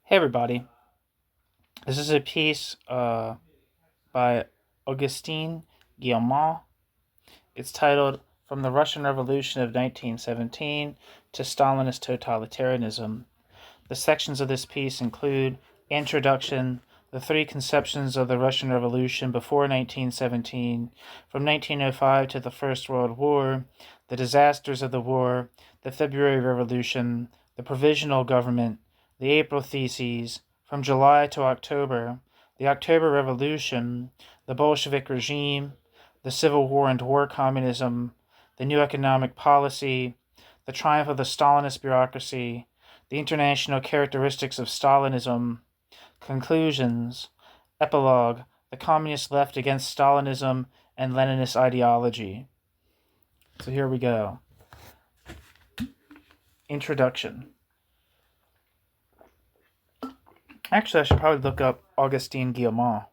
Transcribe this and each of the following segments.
Hey everybody, this is a piece by Agustín Guillamón. It's titled From the Russian Revolution of 1917 to Stalinist Totalitarianism. The sections of this piece include Introduction, the three conceptions of the Russian Revolution before 1917, from 1905 to the First World War, the disasters of the war, the February Revolution, the Provisional Government, the April Theses, from July to October, the October Revolution, the Bolshevik regime, the Civil War and war communism, the new economic policy, the triumph of the Stalinist bureaucracy, the international characteristics of Stalinism, conclusions, epilogue, the communist left against Stalinism and Leninist ideology. So here we go. Introduction. Actually, I should probably look up Agustín Guillamón.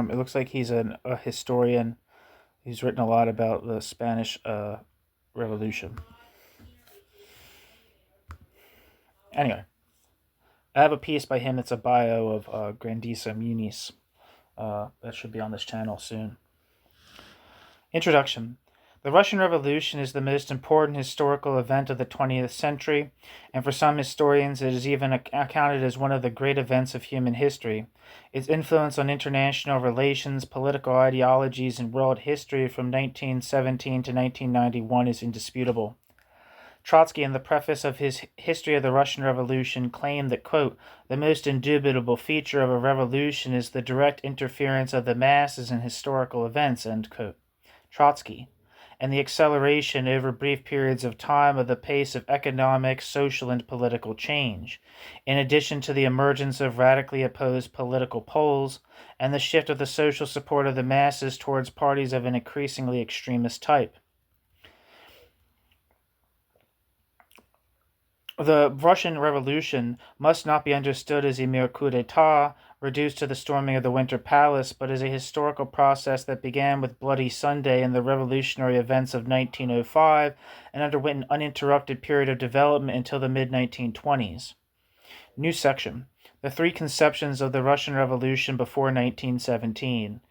It looks like he's a historian. He's written a lot about the Spanish Revolution. Anyway, I have a piece by him that's a bio of Grandisa Muniz. That should be on this channel soon. Introduction. The Russian Revolution is the most important historical event of the 20th century, and for some historians it is even accounted as one of the great events of human history. Its influence on international relations, political ideologies, and world history from 1917 to 1991 is indisputable. Trotsky, in the preface of his History of the Russian Revolution, claimed that, quote, the most indubitable feature of a revolution is the direct interference of the masses in historical events, end quote. Trotsky, and the acceleration over brief periods of time of the pace of economic, social, and political change, in addition to the emergence of radically opposed political poles and the shift of the social support of the masses towards parties of an increasingly extremist type. The Russian Revolution must not be understood as a mere coup d'etat reduced to the storming of the Winter Palace, but as a historical process that began with Bloody Sunday and the revolutionary events of 1905 and underwent an uninterrupted period of development until the mid-1920s. New section. The three conceptions of the Russian Revolution before 1917.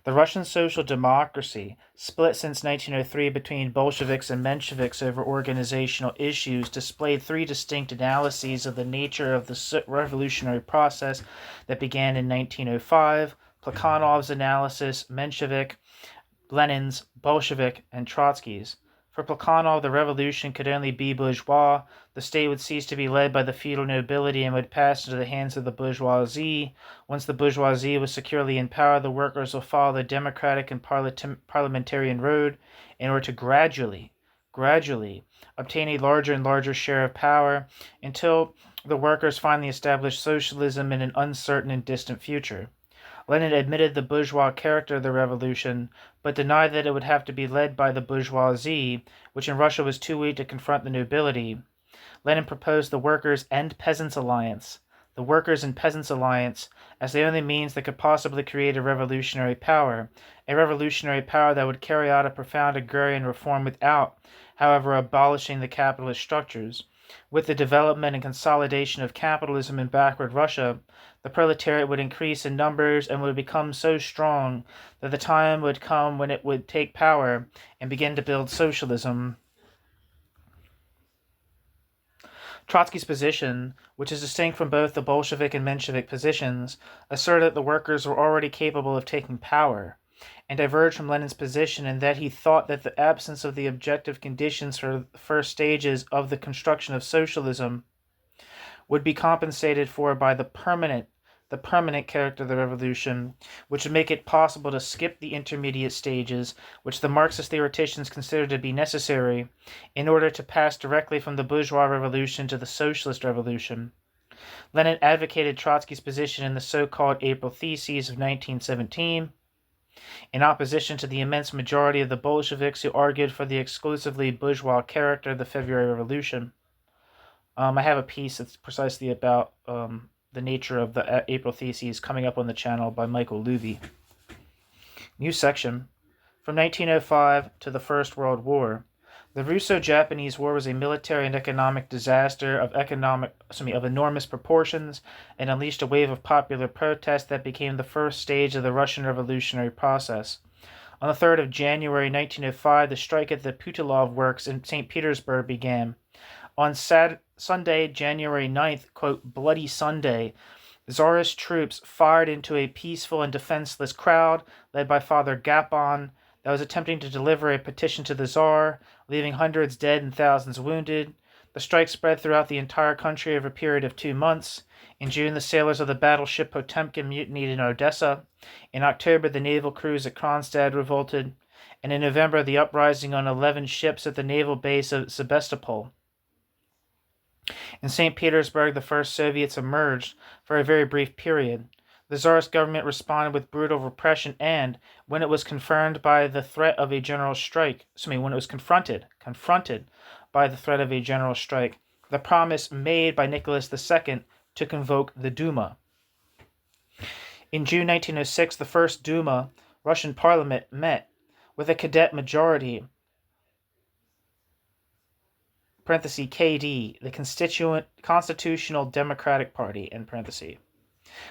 The Russian social democracy, split since 1903 between Bolsheviks and Mensheviks over organizational issues, displayed three distinct analyses of the nature of the revolutionary process that began in 1905: Plekhanov's analysis, Menshevik, Lenin's, Bolshevik, and Trotsky's. For Plekhanov, the revolution could only be bourgeois. The state would cease to be led by the feudal nobility and would pass into the hands of the bourgeoisie. Once the bourgeoisie was securely in power, the workers will follow the democratic and parliamentarian road in order to gradually obtain a larger and larger share of power until the workers finally establish socialism in an uncertain and distant future. Lenin admitted the bourgeois character of the revolution, but denied that it would have to be led by the bourgeoisie, which in Russia was too weak to confront the nobility. Lenin proposed the Workers' and Peasants' Alliance, as the only means that could possibly create a revolutionary power that would carry out a profound agrarian reform without, however, abolishing the capitalist structures. With the development and consolidation of capitalism in backward Russia, the proletariat would increase in numbers and would become so strong that the time would come when it would take power and begin to build socialism. Trotsky's position, which is distinct from both the Bolshevik and Menshevik positions, asserted that the workers were already capable of taking power, and diverged from Lenin's position in that he thought that the absence of the objective conditions for the first stages of the construction of socialism would be compensated for by the permanent character of the revolution, which would make it possible to skip the intermediate stages, which the Marxist theoreticians considered to be necessary in order to pass directly from the bourgeois revolution to the socialist revolution. Lenin advocated Trotsky's position in the so-called April Theses of 1917, in opposition to the immense majority of the Bolsheviks who argued for the exclusively bourgeois character of the February Revolution. I have a piece that's precisely about the nature of the April Theses coming up on the channel by Michael Louvy. New section. From 1905 to the First World War, the Russo-Japanese War was a military and economic disaster of enormous proportions and unleashed a wave of popular protest that became the first stage of the Russian revolutionary process. On the 3rd of January 1905, the strike at the Putilov Works in St. Petersburg began. On Sunday, January 9th, quote, Bloody Sunday, Tsarist troops fired into a peaceful and defenseless crowd led by Father Gapon that was attempting to deliver a petition to the Tsar, leaving hundreds dead and thousands wounded. The strike spread throughout the entire country over a period of 2 months. In June, the sailors of the battleship Potemkin mutinied in Odessa. In October, the naval crews at Kronstadt revolted. And in November, the uprising on 11 ships at the naval base of Sebastopol. In St. Petersburg, the first Soviets emerged for a very brief period. The Tsarist government responded with brutal repression and, when it was confronted by the threat of a general strike, confronted by the threat of a general strike, the promise made by Nicholas II to convoke the Duma. In June 1906, the first Duma, Russian parliament, met with a cadet majority, (KD), the Constitutional Democratic Party,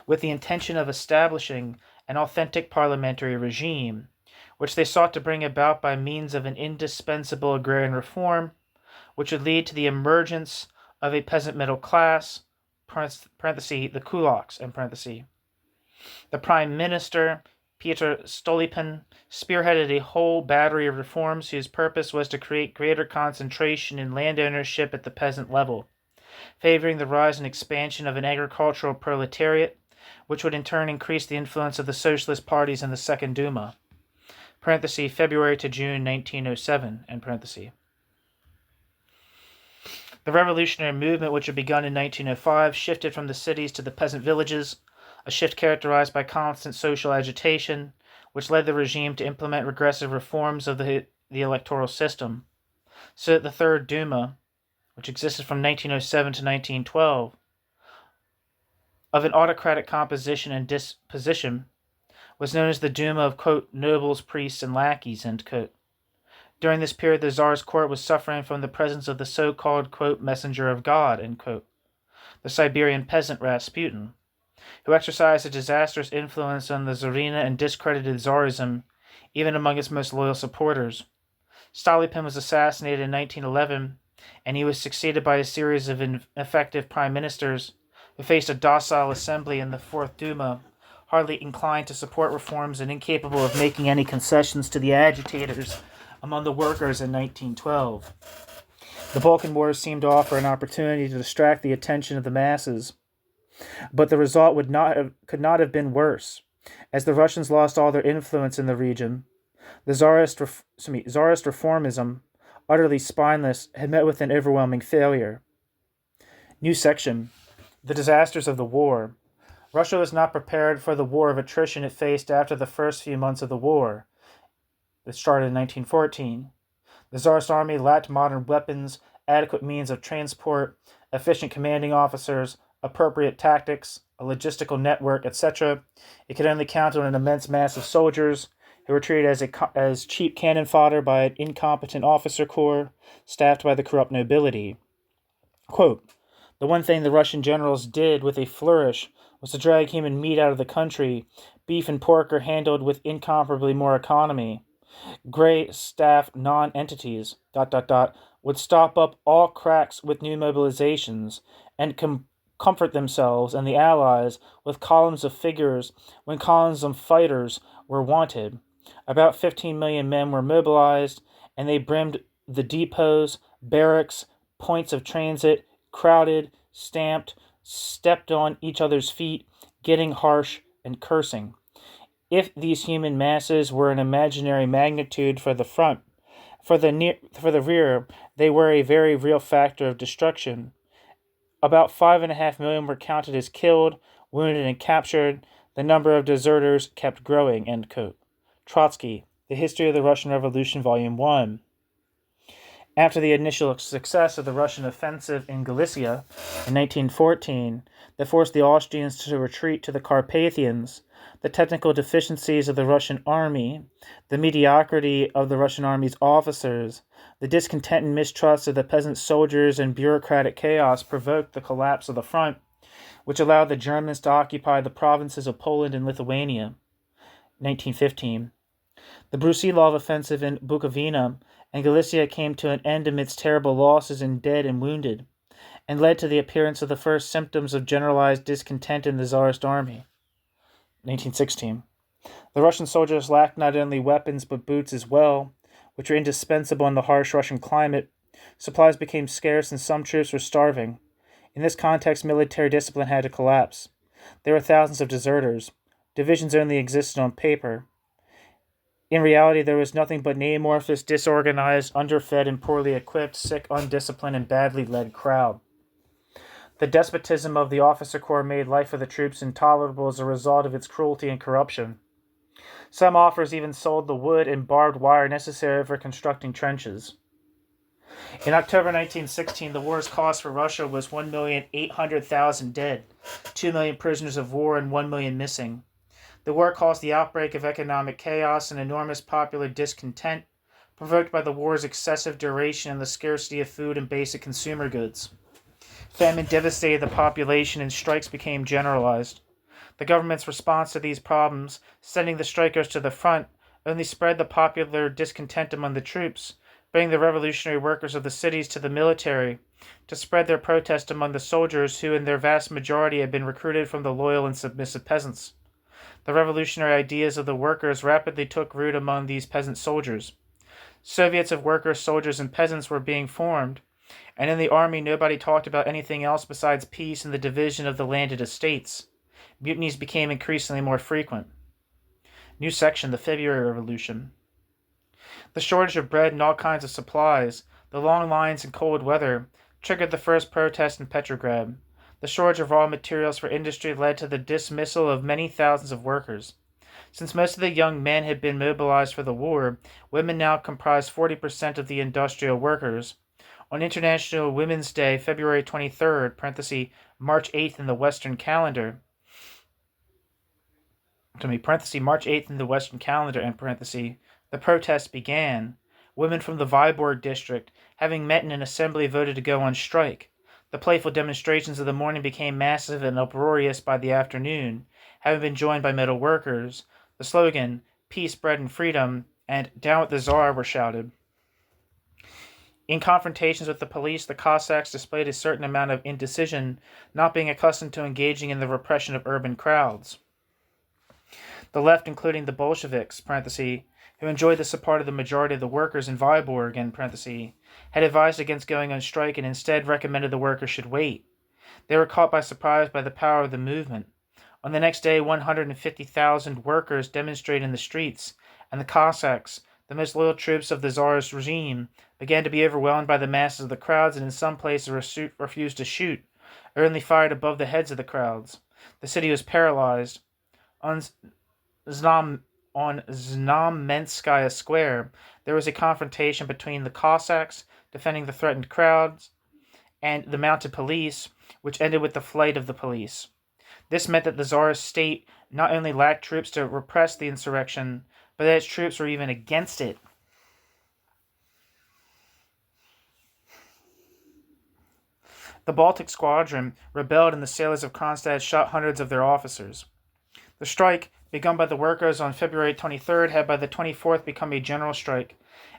with the intention of establishing an authentic parliamentary regime, which they sought to bring about by means of an indispensable agrarian reform, which would lead to the emergence of a peasant middle class, the kulaks, The Prime Minister, Peter Stolypin, spearheaded a whole battery of reforms whose purpose was to create greater concentration in land ownership at the peasant level, favoring the rise and expansion of an agricultural proletariat, which would in turn increase the influence of the socialist parties in the Second Duma, February to June 1907, The revolutionary movement, which had begun in 1905, shifted from the cities to the peasant villages, a shift characterized by constant social agitation, which led the regime to implement regressive reforms of the electoral system, so that the Third Duma, which existed from 1907 to 1912, of an autocratic composition and disposition, was known as the Duma of, quote, nobles, priests, and lackeys, end quote. During this period, the Tsar's court was suffering from the presence of the so-called, quote, messenger of God, end quote, the Siberian peasant Rasputin, who exercised a disastrous influence on the Tsarina and discredited Tsarism, even among its most loyal supporters. Stolypin was assassinated in 1911, and he was succeeded by a series of ineffective prime ministers who faced a docile assembly in the Fourth Duma, hardly inclined to support reforms and incapable of making any concessions to the agitators among the workers in 1912. The Balkan Wars seemed to offer an opportunity to distract the attention of the masses, but the result could not have been worse, as the Russians lost all their influence in the region. The Tsarist reformism, utterly spineless, had met with an overwhelming failure. New section. The disasters of the war. Russia was not prepared for the war of attrition it faced after the first few months of the war. It started in 1914. The Tsarist army lacked modern weapons, adequate means of transport, efficient commanding officers, appropriate tactics, a logistical network, etc. It could only count on an immense mass of soldiers who were treated as cheap cannon fodder by an incompetent officer corps staffed by the corrupt nobility. Quote, the one thing the Russian generals did with a flourish was to drag human meat out of the country. Beef and pork are handled with incomparably more economy. Gray staff non-entities, would stop up all cracks with new mobilizations and comfort themselves and the Allies with columns of figures when columns of fighters were wanted. About 15 million men were mobilized, and they brimmed the depots, barracks, points of transit, crowded, stamped, stepped on each other's feet, getting harsh and cursing. If these human masses were an imaginary magnitude for the front, for the rear, they were a very real factor of destruction. About 5.5 million were counted as killed, wounded, and captured. The number of deserters kept growing, end quote. Trotsky, The History of the Russian Revolution, Volume 1. After the initial success of the Russian offensive in Galicia in 1914 that forced the Austrians to retreat to the Carpathians, the technical deficiencies of the Russian army, the mediocrity of the Russian army's officers, the discontent and mistrust of the peasant soldiers, and bureaucratic chaos provoked the collapse of the front, which allowed the Germans to occupy the provinces of Poland and Lithuania. 1915. The Brusilov offensive in Bukovina and Galicia came to an end amidst terrible losses in dead and wounded, and led to the appearance of the first symptoms of generalized discontent in the Tsarist army. 1916. The Russian soldiers lacked not only weapons but boots as well, which were indispensable in the harsh Russian climate. Supplies became scarce and some troops were starving. In this context, military discipline had to collapse. There were thousands of deserters. Divisions only existed on paper. In reality, there was nothing but an amorphous, disorganized, underfed, and poorly equipped, sick, undisciplined, and badly led crowd. The despotism of the officer corps made life for the troops intolerable as a result of its cruelty and corruption. Some officers even sold the wood and barbed wire necessary for constructing trenches. In October 1916, the war's cost for Russia was 1,800,000 dead, 2 million prisoners of war, and 1 million missing. The war caused the outbreak of economic chaos and enormous popular discontent, provoked by the war's excessive duration and the scarcity of food and basic consumer goods. Famine devastated the population and strikes became generalized. The government's response to these problems, sending the strikers to the front, only spread the popular discontent among the troops, bringing the revolutionary workers of the cities to the military to spread their protest among the soldiers who in their vast majority had been recruited from the loyal and submissive peasants. The revolutionary ideas of the workers rapidly took root among these peasant soldiers. Soviets of workers, soldiers, and peasants were being formed, and in the army nobody talked about anything else besides peace and the division of the landed estates. Mutinies became increasingly more frequent. New section, the February Revolution. The shortage of bread and all kinds of supplies, the long lines and cold weather, triggered the first protest in Petrograd. The shortage of raw materials for industry led to the dismissal of many thousands of workers. Since most of the young men had been mobilized for the war, women now comprised 40% of the industrial workers. On International Women's Day, February 23rd, March 8th in the Western calendar, March 8th in the Western calendar, the protest began. Women from the Viborg district, having met in an assembly, voted to go on strike. The playful demonstrations of the morning became massive and uproarious by the afternoon, having been joined by metal workers. The slogan, "Peace, Bread, and Freedom," and "Down with the Tsar" were shouted. In confrontations with the police, the Cossacks displayed a certain amount of indecision, not being accustomed to engaging in the repression of urban crowds. The left, including the Bolsheviks, who enjoyed the support of the majority of the workers in Viborg, had advised against going on strike and instead recommended the workers should wait. They were caught by surprise by the power of the movement. On the next day, 150,000 workers demonstrated in the streets, and the Cossacks, the most loyal troops of the Tsarist regime, began to be overwhelmed by the masses of the crowds and in some places refused to shoot, or only fired above the heads of the crowds. The city was paralyzed. On Znamenskaya Square, there was a confrontation between the Cossacks, defending the threatened crowds, and the mounted police, which ended with the flight of the police. This meant that the Tsarist state not only lacked troops to repress the insurrection, but that its troops were even against it. The Baltic Squadron rebelled and the sailors of Kronstadt shot hundreds of their officers. The strike, begun by the workers on February 23rd, had by the 24th become a general strike,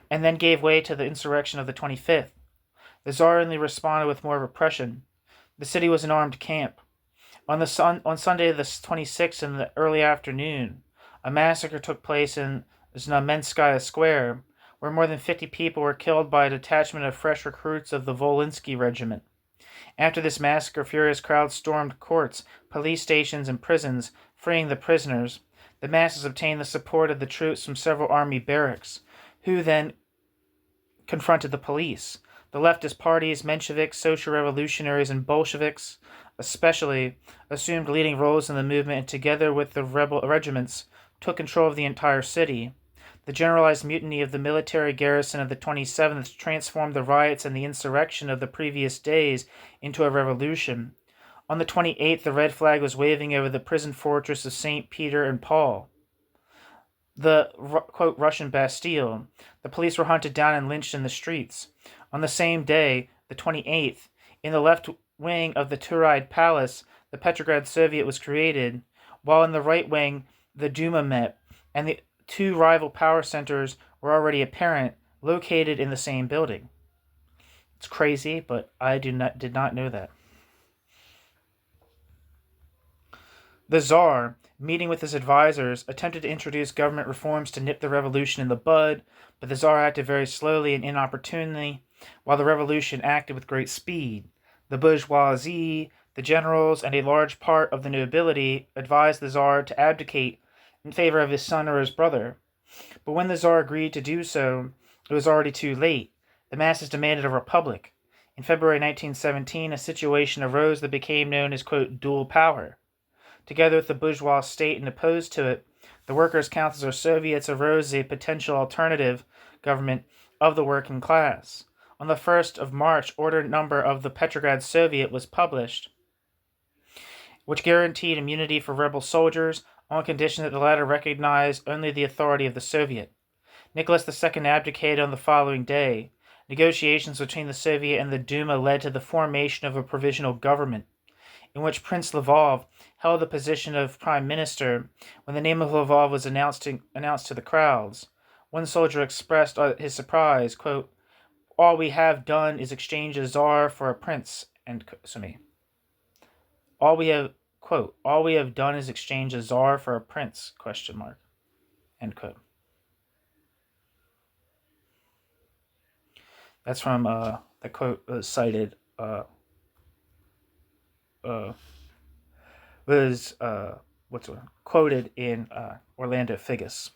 and then gave way to the insurrection of the 25th. The Tsar only responded with more repression. The city was an armed camp. On Sunday the 26th in the early afternoon, a massacre took place in Znamenskaya Square, where more than 50 people were killed by a detachment of fresh recruits of the Volinsky Regiment. After this massacre, furious crowds stormed courts, police stations, and prisons, freeing the prisoners. The masses obtained the support of the troops from several army barracks, who then confronted the police. The leftist parties, Mensheviks, social revolutionaries, and Bolsheviks, especially, assumed leading roles in the movement and together with the rebel regiments, took control of the entire city. The generalized mutiny of the military garrison of the 27th transformed the riots and the insurrection of the previous days into a revolution. On the 28th, the red flag was waving over the prison fortress of St. Peter and Paul, the, quote, Russian Bastille. The police were hunted down and lynched in the streets. On the same day, the 28th, in the left wing of the Tauride Palace, the Petrograd Soviet was created, while in the right wing, the Duma met, and the two rival power centers were already apparent, located in the same building. It's crazy, but I did not know that. The Tsar, meeting with his advisors, attempted to introduce government reforms to nip the revolution in the bud, but the Tsar acted very slowly and inopportunely, while the revolution acted with great speed. The bourgeoisie, the generals, and a large part of the nobility advised the Tsar to abdicate in favor of his son or his brother. But when the Tsar agreed to do so, it was already too late. The masses demanded a republic. In February 1917, a situation arose that became known as, quote, dual power. Together with the bourgeois state and opposed to it, the workers' councils or Soviets arose as a potential alternative government of the working class. On the 1st of March, order number of the Petrograd Soviet was published, which guaranteed immunity for rebel soldiers on condition that the latter recognized only the authority of the Soviet. Nicholas II abdicated on the following day. Negotiations between the Soviet and the Duma led to the formation of a provisional government, in which Prince Lvov held the position of prime minister. When the name of Lvov was announced to the crowds, one soldier expressed his surprise, quote, "All we have done is exchange a czar for a prince," All we have done is exchange a czar for a prince, ? End quote. That's from the quote was cited quoted in Orlando Figes.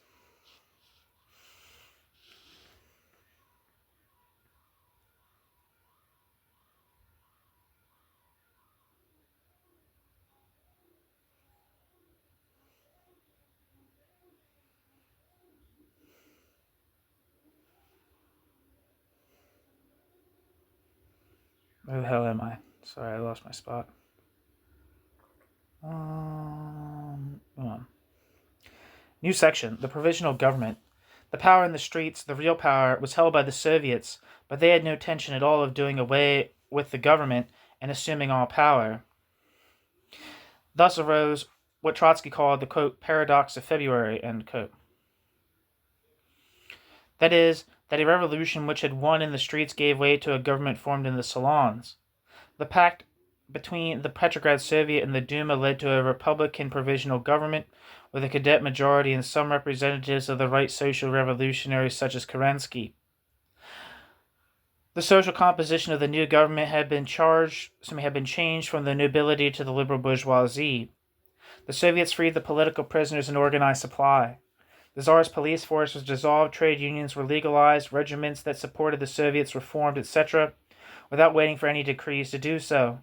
Where the hell am I? Sorry, I lost my spot. New section, the provisional government. The power in the streets, the real power, was held by the Soviets, but they had no intention at all of doing away with the government and assuming all power. Thus arose what Trotsky called the, quote, paradox of February, end quote. That is, that a revolution which had won in the streets gave way to a government formed in the salons. The pact between the Petrograd Soviet and the Duma led to a Republican provisional government with a cadet majority and some representatives of the right social revolutionaries such as Kerensky. The social composition of the new government had been changed from the nobility to the liberal bourgeoisie. The Soviets freed the political prisoners and organized supply. The Tsar's police force was dissolved, trade unions were legalized, regiments that supported the Soviets were formed, etc., without waiting for any decrees to do so.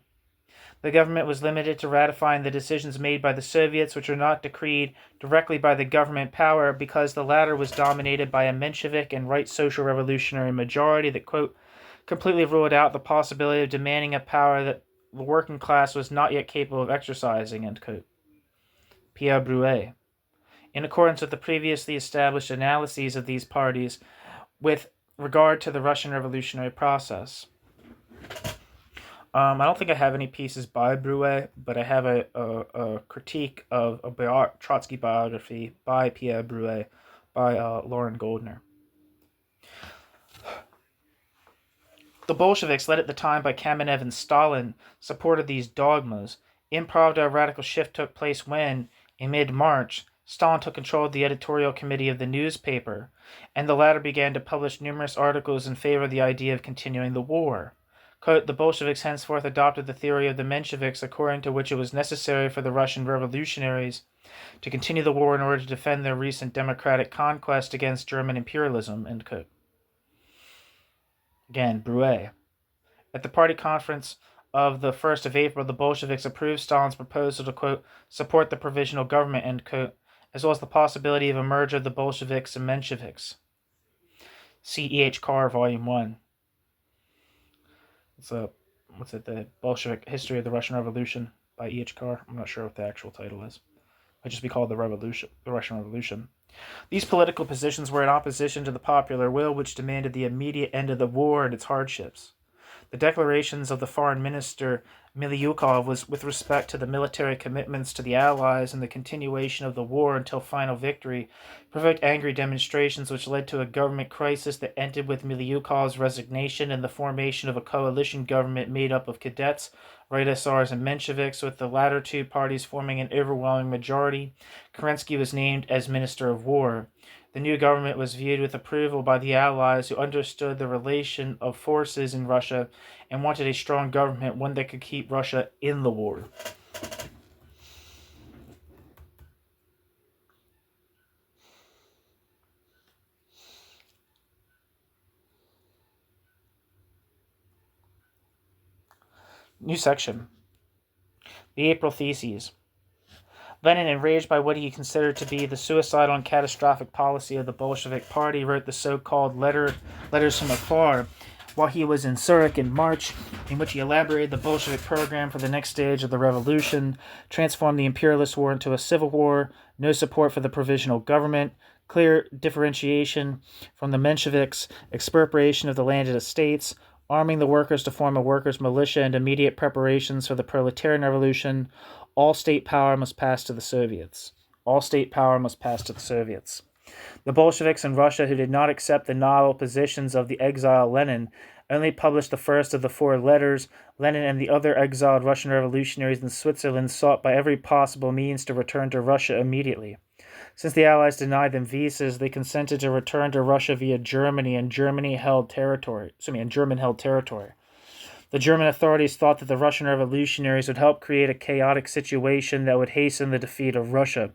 The government was limited to ratifying the decisions made by the Soviets, which were not decreed directly by the government power, because the latter was dominated by a Menshevik and right social revolutionary majority that, quote, completely ruled out the possibility of demanding a power that the working class was not yet capable of exercising, end quote. Pierre Bruet. In accordance with the previously established analyses of these parties with regard to the Russian revolutionary process. I don't think I have any pieces by Bruet, but I have a critique of a Trotsky biography by Pierre Bruet by Lauren Goldner. The Bolsheviks, led at the time by Kamenev and Stalin, supported these dogmas. Impromptu radical shift took place when, in mid-March, Stalin took control of the editorial committee of the newspaper, and the latter began to publish numerous articles in favor of the idea of continuing the war. Quote, the Bolsheviks henceforth adopted the theory of the Mensheviks, according to which it was necessary for the Russian revolutionaries to continue the war in order to defend their recent democratic conquest against German imperialism, end quote. Again, Bruet. At the party conference of the 1st of April, the Bolsheviks approved Stalin's proposal to, quote, support the provisional government, end quote, as well as the possibility of a merger of the Bolsheviks and Mensheviks. See E.H. Carr, Volume 1. The Bolshevik History of the Russian Revolution by E.H. Carr. I'm not sure what the actual title is. It might just be called the Russian Revolution. These political positions were in opposition to the popular will, which demanded the immediate end of the war and its hardships. The declarations of the foreign minister Miliukov was with respect to the military commitments to the Allies and the continuation of the war until final victory provoked angry demonstrations which led to a government crisis that ended with Miliukov's resignation and the formation of a coalition government made up of cadets, Right SRs, and Mensheviks, with the latter two parties forming an overwhelming majority. Kerensky was named as Minister of War. The new government was viewed with approval by the Allies, who understood the relation of forces in Russia and wanted a strong government, one that could keep Russia in the war. New section. The April Theses. Lenin, enraged by what he considered to be the suicidal and catastrophic policy of the Bolshevik Party, wrote the so-called Letters from Afar while he was in Zurich in March, in which he elaborated the Bolshevik program for the next stage of the revolution, transformed the imperialist war into a civil war, no support for the provisional government, clear differentiation from the Mensheviks, expropriation of the landed estates, arming the workers to form a workers' militia, and immediate preparations for the proletarian revolution. All state power must pass to the Soviets. All state power must pass to the Soviets. The Bolsheviks in Russia, who did not accept the novel positions of the exiled Lenin, only published the first of the 4 letters. Lenin and the other exiled Russian revolutionaries in Switzerland sought by every possible means to return to Russia immediately. Since the Allies denied them visas, they consented to return to Russia via Germany and German-held territory. The German authorities thought that the Russian revolutionaries would help create a chaotic situation that would hasten the defeat of Russia.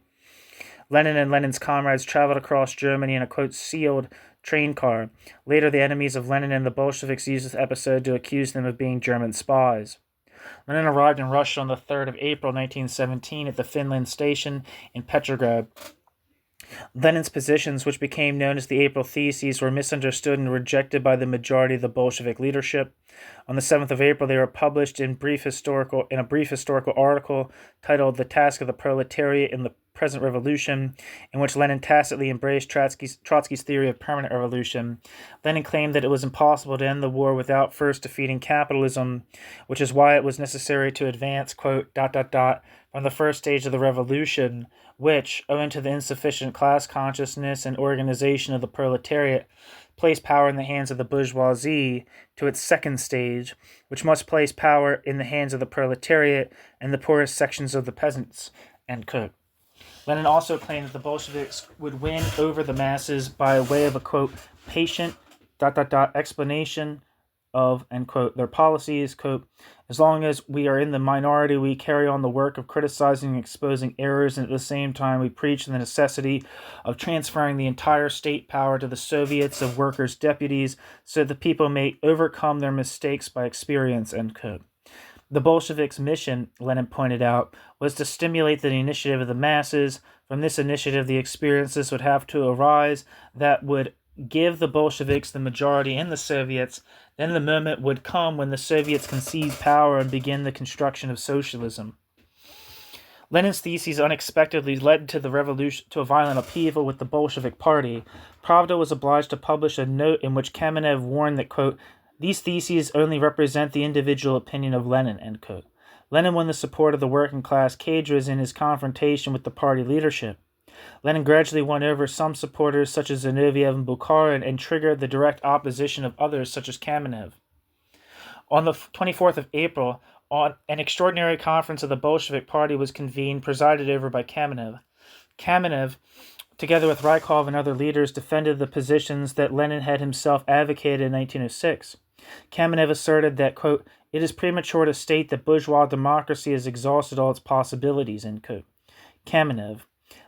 Lenin and Lenin's comrades traveled across Germany in a, quote, sealed train car. Later, the enemies of Lenin and the Bolsheviks used this episode to accuse them of being German spies. Lenin arrived in Russia on the 3rd of April 1917 at the Finland station in Petrograd. Lenin's positions, which became known as the April Theses, were misunderstood and rejected by the majority of the Bolshevik leadership. On the 7th of April, they were published in a brief historical article titled The Task of the Proletariat in the Present Revolution, in which Lenin tacitly embraced Trotsky's theory of permanent revolution. Lenin claimed that it was impossible to end the war without first defeating capitalism, which is why it was necessary to advance, quote, ... from the first stage of the revolution, which, owing to the insufficient class consciousness and organization of the proletariat, placed power in the hands of the bourgeoisie, to its second stage, which must place power in the hands of the proletariat and the poorest sections of the peasants, end quote. Lenin also claimed that the Bolsheviks would win over the masses by way of a, quote, patient, ... explanation of, end quote, their policies, quote, as long as we are in the minority, we carry on the work of criticizing and exposing errors, and at the same time we preach the necessity of transferring the entire state power to the Soviets of workers' deputies so that the people may overcome their mistakes by experience, end quote. The Bolsheviks' mission, Lenin pointed out, was to stimulate the initiative of the masses. From this initiative, the experiences would have to arise that would give the Bolsheviks the majority in the Soviets. Then the moment would come when the Soviets can seize power and begin the construction of socialism. Lenin's theses unexpectedly led to the revolution, to a violent upheaval with the Bolshevik Party. Pravda was obliged to publish a note in which Kamenev warned that, quote, these theses only represent the individual opinion of Lenin, end quote. Lenin won the support of the working class cadres in his confrontation with the party leadership. Lenin gradually won over some supporters such as Zinoviev and Bukharin and triggered the direct opposition of others such as Kamenev. On the 24th of April, an extraordinary conference of the Bolshevik Party was convened, presided over by Kamenev. Kamenev, together with Rykov and other leaders, defended the positions that Lenin had himself advocated in 1906. Kamenev asserted that, quote, it is premature to state that bourgeois democracy has exhausted all its possibilities, end quote. Kamenev.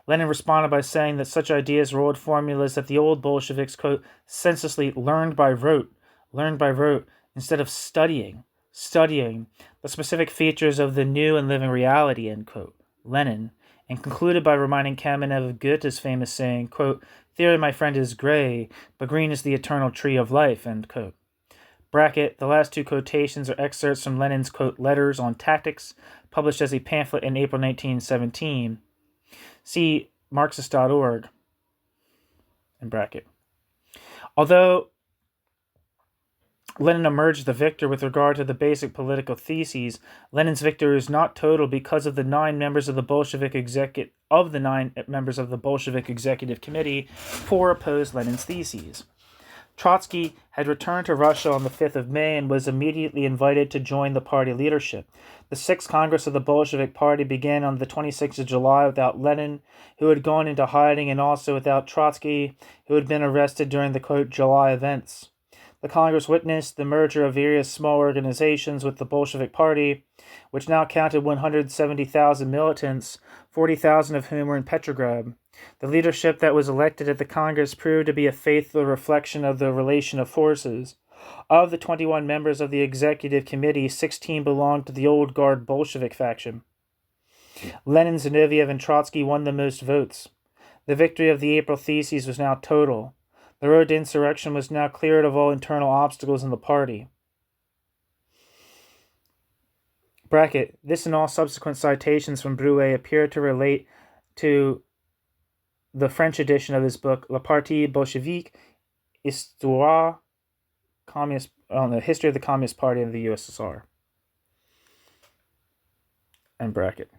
Lenin responded by saying that such ideas were old formulas that the old Bolsheviks, quote, senselessly learned by rote, instead of studying the specific features of the new and living reality, end quote. Lenin. and concluded by reminding Kamenev of Goethe's famous saying, quote, "Theory, my friend, is gray, but green is the eternal tree of life," end quote. Bracket, the last two quotations are excerpts from Lenin's, quote, letters on tactics, published as a pamphlet in April 1917. See Marxist.org, in bracket. Although Lenin emerged the victor with regard to the basic political theses, Lenin's victory is not total because of the nine members of the Bolshevik executive committee, four opposed Lenin's theses. Trotsky had returned to Russia on the 5th of May and was immediately invited to join the party leadership. The 6th Congress of the Bolshevik Party began on the 26th of July without Lenin, who had gone into hiding, and also without Trotsky, who had been arrested during the, quote, July events. The Congress witnessed the merger of various small organizations with the Bolshevik Party, which now counted 170,000 militants, 40,000 of whom were in Petrograd. The leadership that was elected at the Congress proved to be a faithful reflection of the relation of forces. Of the 21 members of the executive committee, 16 belonged to the old guard Bolshevik faction. Lenin, Zinoviev, and Trotsky won the most votes. The victory of the April theses was now total. The road to insurrection was now cleared of all internal obstacles in the party. Bracket, this and all subsequent citations from Brouet appear to relate to the French edition of his book, Le Parti Bolchevique, Histoire, the History of the Communist Party of the USSR. End bracket.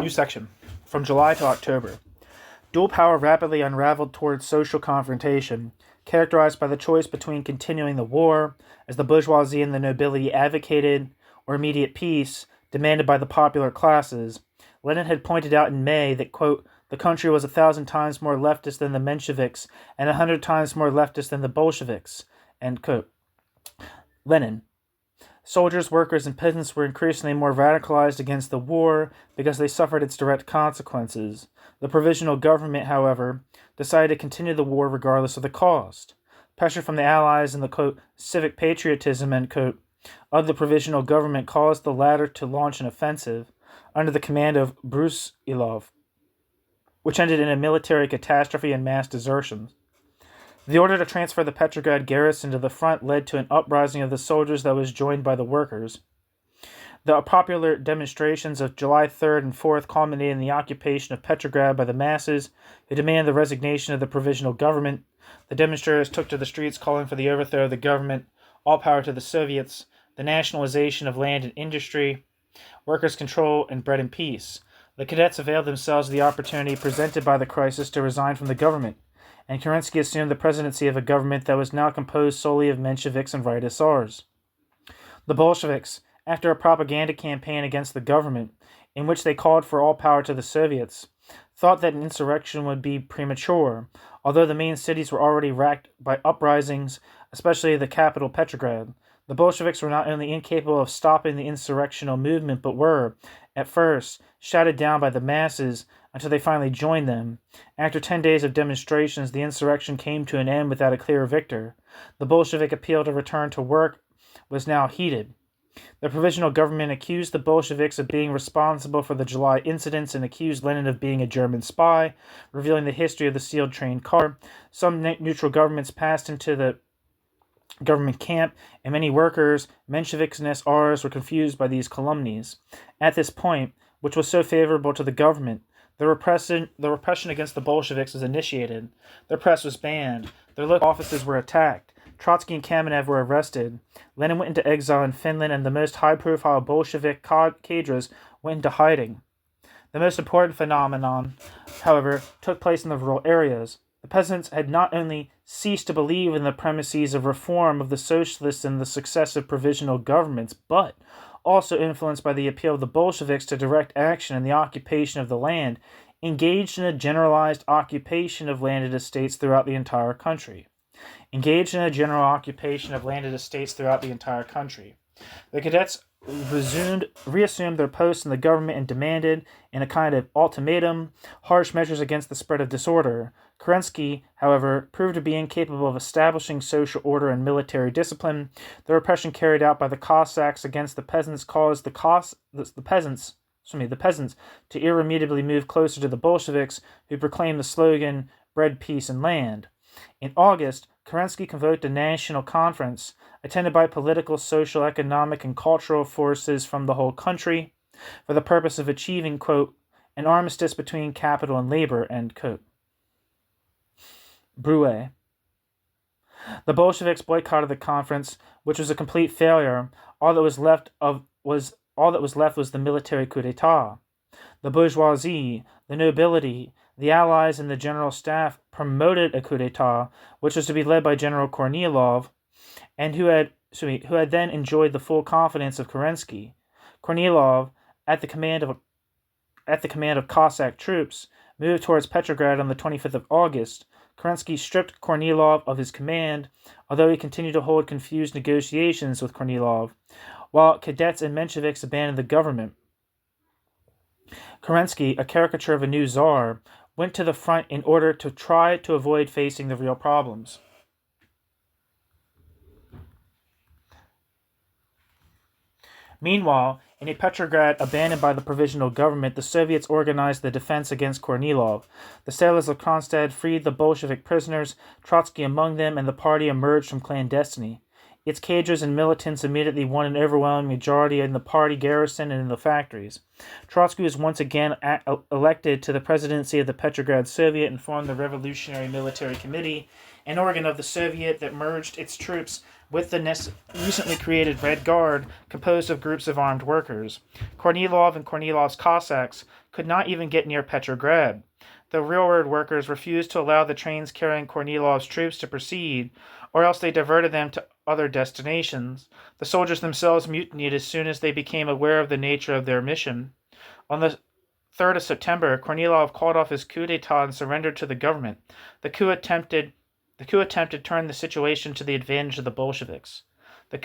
New section. From July to October. Dual power rapidly unraveled towards social confrontation, characterized by the choice between continuing the war, as the bourgeoisie and the nobility advocated, or immediate peace, demanded by the popular classes. Lenin had pointed out in May that, quote, the country was 1,000 times more leftist than the Mensheviks and 100 times more leftist than the Bolsheviks, end quote. Lenin. Soldiers, workers, and peasants were increasingly more radicalized against the war because they suffered its direct consequences. The provisional government, however, decided to continue the war regardless of the cost. Pressure from the Allies and the, quote, civic patriotism, end quote, of the provisional government caused the latter to launch an offensive under the command of Brusilov, which ended in a military catastrophe and mass desertions. The order to transfer the Petrograd garrison to the front led to an uprising of the soldiers that was joined by the workers. The popular demonstrations of July 3rd and 4th culminated in the occupation of Petrograd by the masses, who demanded the resignation of the provisional government. The demonstrators took to the streets calling for the overthrow of the government, all power to the Soviets, the nationalization of land and industry, workers' control, and bread and peace. The cadets availed themselves of the opportunity presented by the crisis to resign from the government, and Kerensky assumed the presidency of a government that was now composed solely of Mensheviks and right SRs. The Bolsheviks, after a propaganda campaign against the government, in which they called for all power to the Soviets, thought that an insurrection would be premature, although the main cities were already racked by uprisings, especially the capital Petrograd. The Bolsheviks were not only incapable of stopping the insurrectional movement, but were, at first, shouted down by the masses until they finally joined them. After 10 days of demonstrations, the insurrection came to an end without a clear victor. The Bolshevik appeal to return to work was now heated. The provisional government accused the Bolsheviks of being responsible for the July incidents and accused Lenin of being a German spy, revealing the history of the sealed train car. Some neutral governments passed into the government camp, and many workers, Mensheviks and SRs, were confused by these calumnies. At this point, which was so favorable to the government, the repression against the Bolsheviks was initiated. Their press was banned. Their local offices were attacked. Trotsky and Kamenev were arrested. Lenin went into exile in Finland, and the most high-profile Bolshevik cadres went into hiding. The most important phenomenon, however, took place in the rural areas. The peasants had not only ceased to believe in the premises of reform of the socialists and the successive provisional governments, but also influenced by the appeal of the Bolsheviks to direct action in the occupation of the land, engaged in a generalized occupation of landed estates throughout the entire country. The cadets reassumed their posts in the government and demanded, in a kind of ultimatum, harsh measures against the spread of disorder. Kerensky, however, proved to be incapable of establishing social order and military discipline. The repression carried out by the Cossacks against the peasants caused the peasants to irremediably move closer to the Bolsheviks, who proclaimed the slogan, "Bread, peace, and land." In August, Kerensky convoked a national conference, attended by political, social, economic, and cultural forces from the whole country, for the purpose of achieving, quote, "an armistice between capital and labor," end quote. Brouet. The Bolsheviks boycotted the conference, which was a complete failure. All that was left was the military coup d'état. The bourgeoisie, the nobility, the allies, and the general staff promoted a coup d'état, which was to be led by General Kornilov, and who had then enjoyed the full confidence of Kerensky. Kornilov, at the command of Cossack troops, moved towards Petrograd on the 25th of August. Kerensky stripped Kornilov of his command, although he continued to hold confused negotiations with Kornilov, while cadets and Mensheviks abandoned the government. Kerensky, a caricature of a new czar, went to the front in order to try to avoid facing the real problems. Meanwhile, in a Petrograd abandoned by the provisional government, the Soviets organized the defense against Kornilov. The sailors of Kronstadt freed the Bolshevik prisoners, Trotsky among them, and the party emerged from clandestiny. Its cadres and militants immediately won an overwhelming majority in the party garrison and in the factories. Trotsky was once again elected to the presidency of the Petrograd Soviet and formed the Revolutionary Military Committee, an organ of the Soviet that merged its troops with the recently created Red Guard, composed of groups of armed workers. Kornilov and Kornilov's Cossacks could not even get near Petrograd. The railroad workers refused to allow the trains carrying Kornilov's troops to proceed, or else they diverted them to other destinations. The soldiers themselves mutinied as soon as they became aware of the nature of their mission. On the 3rd of September, Kornilov called off his coup d'état and surrendered to the government. The coup attempt to turn the situation to the advantage of the Bolsheviks. The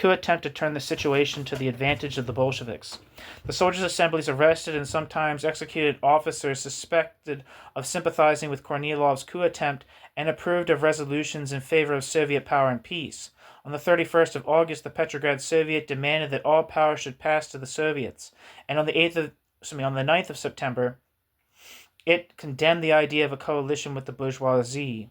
soldiers' assemblies arrested and sometimes executed officers suspected of sympathizing with Kornilov's coup attempt and approved of resolutions in favor of Soviet power and peace. On the 31st of August, the Petrograd Soviet demanded that all power should pass to the Soviets, and on the 9th of September, it condemned the idea of a coalition with the bourgeoisie.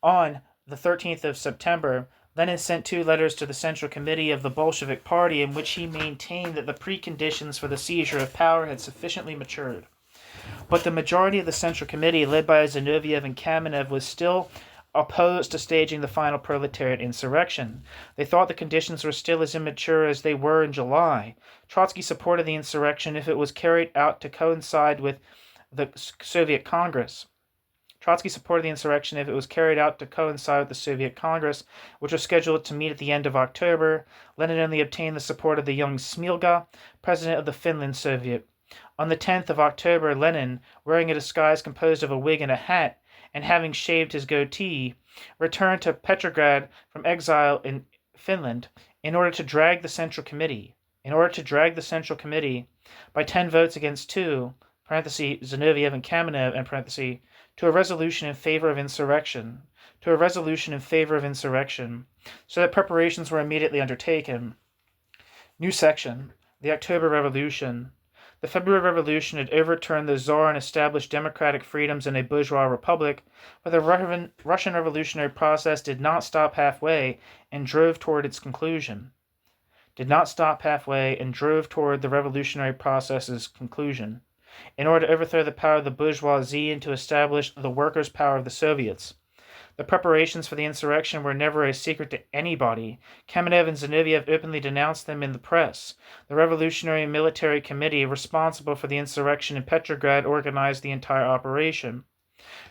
On the 13th of September, Lenin sent 2 letters to the Central Committee of the Bolshevik Party in which he maintained that the preconditions for the seizure of power had sufficiently matured. But the majority of the Central Committee, led by Zinoviev and Kamenev, was still opposed to staging the final proletariat insurrection. They thought the conditions were still as immature as they were in July. Trotsky supported the insurrection if it was carried out to coincide with the Soviet Congress. Trotsky supported the insurrection if it was carried out to coincide with the Soviet Congress, which was scheduled to meet at the end of October. Lenin only obtained the support of the young Smilga, president of the Finland Soviet. On the 10th of October, Lenin, wearing a disguise composed of a wig and a hat, and having shaved his goatee, returned to Petrograd from exile in Finland in order to drag the Central Committee by 10 votes against 2, Zinoviev and Kamenev, to a resolution in favor of insurrection, so that preparations were immediately undertaken. New section. The October Revolution. The February Revolution had overturned the Tsar and established democratic freedoms in a bourgeois republic, but the Russian revolutionary process did not stop halfway and drove toward its conclusion. In order to overthrow the power of the bourgeoisie and to establish the workers' power of the Soviets. The preparations for the insurrection were never a secret to anybody. Kamenev and Zinoviev openly denounced them in the press. The Revolutionary Military Committee, responsible for the insurrection in Petrograd, organized the entire operation.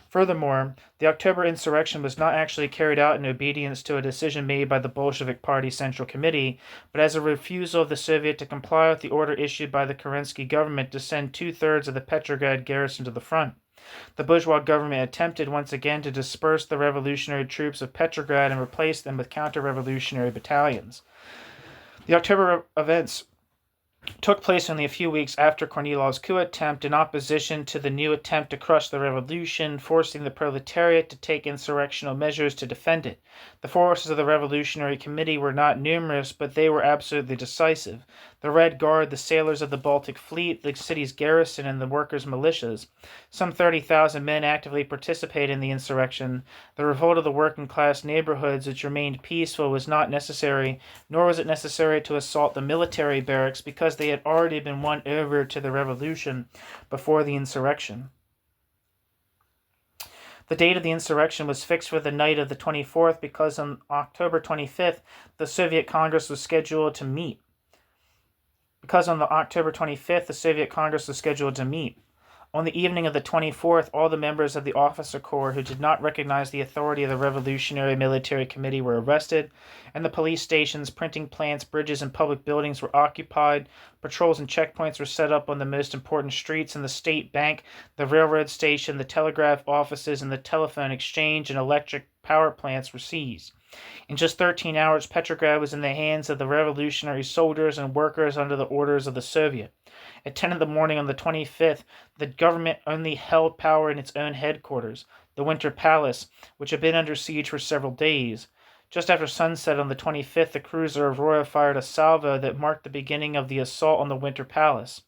Furthermore, the October insurrection was not actually carried out in obedience to a decision made by the Bolshevik Party Central Committee, but as a refusal of the Soviet to comply with the order issued by the Kerensky government to send 2/3 of the Petrograd garrison to the front. The bourgeois government attempted once again to disperse the revolutionary troops of Petrograd and replace them with counter-revolutionary battalions. The October events took place only a few weeks after Kornilov's coup attempt in opposition to the new attempt to crush the revolution, forcing the proletariat to take insurrectional measures to defend it. The forces of the Revolutionary Committee were not numerous, but they were absolutely decisive. The Red Guard, the sailors of the Baltic Fleet, the city's garrison, and the workers' militias. Some 30,000 men actively participated in the insurrection. The revolt of the working-class neighborhoods, which remained peaceful, was not necessary, nor was it necessary to assault the military barracks because they had already been won over to the revolution before the insurrection. The date of the insurrection was fixed for the night of the 24th because on October 25th, the Soviet Congress was scheduled to meet. On the Soviet Congress was scheduled to meet. On the evening of the 24th, all the members of the officer corps who did not recognize the authority of the Revolutionary Military Committee were arrested, and the police stations, printing plants, bridges, and public buildings were occupied. Patrols and checkpoints were set up on the most important streets, and the state bank, the railroad station, the telegraph offices, and the telephone exchange and electric power plants were seized. In just 13 hours, Petrograd was in the hands of the revolutionary soldiers and workers under the orders of the Soviet. At 10 in the morning on the 25th, the government only held power in its own headquarters, the Winter Palace, which had been under siege for several days. Just after sunset on the 25th, the cruiser Aurora fired a salvo that marked the beginning of the assault on the Winter Palace.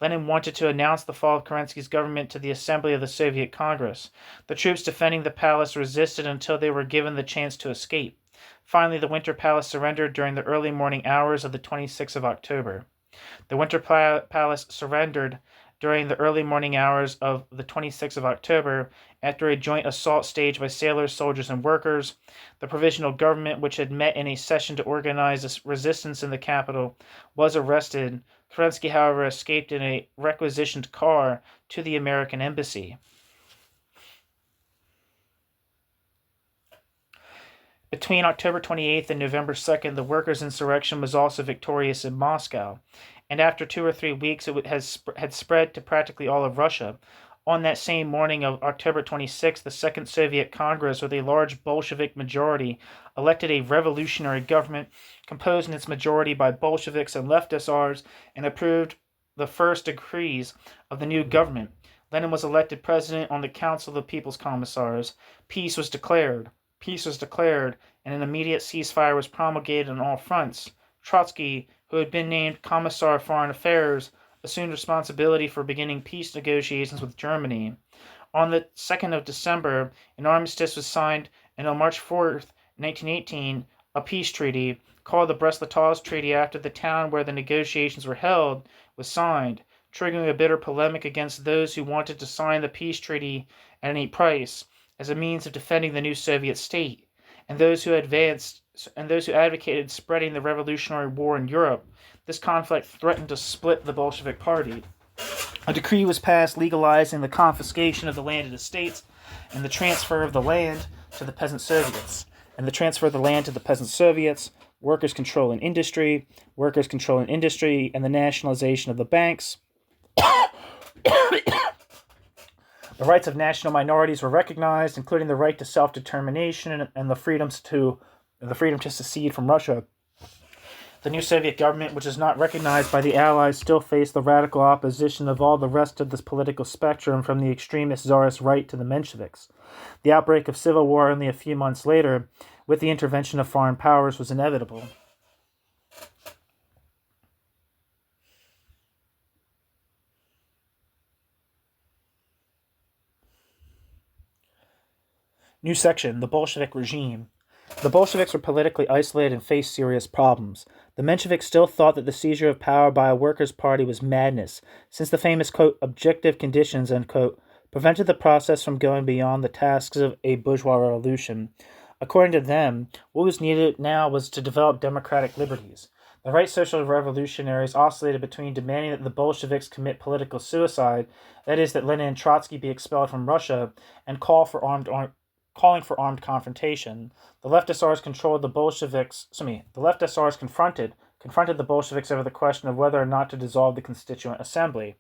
Lenin wanted to announce the fall of Kerensky's government to the Assembly of the Soviet Congress. The troops defending the palace resisted until they were given the chance to escape. Finally, the Winter Palace surrendered during the early morning hours of the 26th of October. The Winter Palace surrendered during the early morning hours of the 26th of October after a joint assault staged by sailors, soldiers, and workers. The provisional government, which had met in a session to organize a resistance in the capital, was arrested. Kerensky, however, escaped in a requisitioned car to the American embassy. Between October 28th and November 2nd, the workers' insurrection was also victorious in Moscow, and after 2 or 3 weeks it had spread to practically all of Russia. On that same morning of October 26th, the Second Soviet Congress, with a large Bolshevik majority, elected a revolutionary government composed in its majority by Bolsheviks and left SRs, and approved the first decrees of the new government. Lenin was elected president on the Council of the People's Commissars. Peace was declared, and an immediate ceasefire was promulgated on all fronts. Trotsky, who had been named Commissar of Foreign Affairs, assumed responsibility for beginning peace negotiations with Germany. On the 2nd of December, an armistice was signed, and on March 4th, 1918, a peace treaty, called the Brest-Litovsk Treaty after the town where the negotiations were held, was signed, triggering a bitter polemic against those who wanted to sign the peace treaty at any price as a means of defending the new Soviet state, and those who advocated spreading the revolutionary war in Europe. This conflict threatened to split the Bolshevik Party. A decree was passed legalizing the confiscation of the landed estates and the transfer of the land to the peasant Soviets. Workers controlling industry, and the nationalization of the banks. The rights of national minorities were recognized, including the right to self-determination and the freedom to secede from Russia. The new Soviet government, which is not recognized by the Allies, still faced the radical opposition of all the rest of this political spectrum, from the extremist Tsarist right to the Mensheviks. The outbreak of civil war only a few months later, with the intervention of foreign powers, was inevitable. New section, the Bolshevik regime. The Bolsheviks were politically isolated and faced serious problems. The Mensheviks still thought that the seizure of power by a workers' party was madness, since the famous, quote, objective conditions, end quote, prevented the process from going beyond the tasks of a bourgeois revolution. According to them, what was needed now was to develop democratic liberties. The right social revolutionaries oscillated between demanding that the Bolsheviks commit political suicide, that is, that Lenin and Trotsky be expelled from Russia, and calling for armed confrontation. The left SRs confronted the Bolsheviks over the question of whether or not to dissolve the Constituent Assembly.